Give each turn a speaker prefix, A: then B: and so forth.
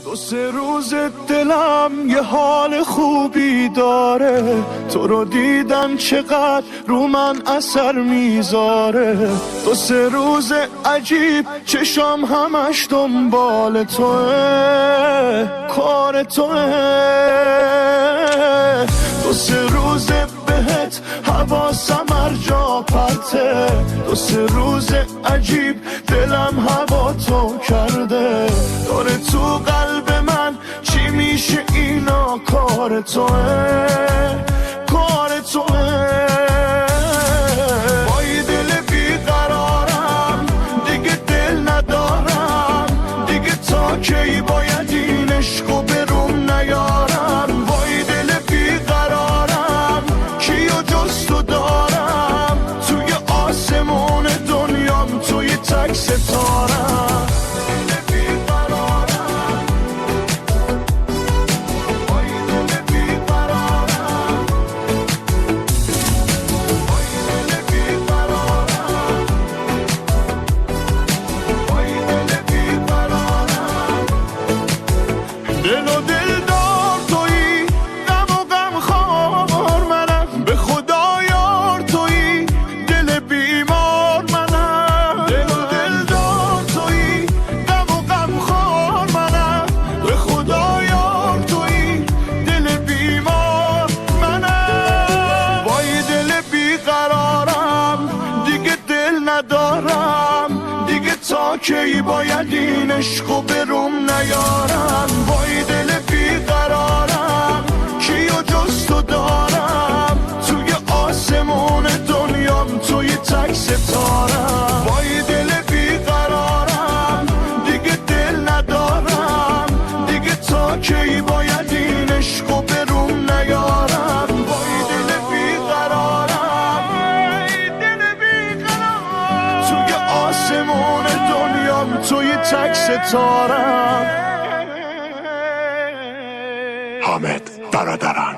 A: دو سه روز دلم یه حال خوبی داره، تو رو دیدم چقدر رو من اثر میذاره. دو سه روز عجیب چشام همش دنبال توه، کار توه. دو سه روز بهت حواسم هر جا پرته، دو سه روز عجیب دلم هوا تو کرده. داره تو قلب من چی میشه اینا، کار توه، کار توه. وای دل بیقرارم دیگه دل ندارم، دیگه تا کی باید این عشقو بروم نیارم. وای دل بیقرارم کیو جز تو دارم، توی آسمون دنیام توی تک ستارم. دل و دل دار تویی، غم و غم خوار منم، به خدا یار تویی، دل بیمار منم. دل و دل دار تویی، غم و غم خوار منم، به خدا یار تویی، دل بیمار منم. وای دل بیقرارم دیگه دل ندارم، دیگه تا کی باید این عشقو بروم نیارم. وای دل بیقرارم کیو جز تو دارم، توی آسمون دنیام توی تک ستارم. وای دل بیقرارم دیگه دل ندارم، دیگه تا کی باید این عشقو بروم نیارم. وای دل بیقرارم، دل بیقرارم، توی آسمون دنیام توی تک ستارم.
B: حامد برادران.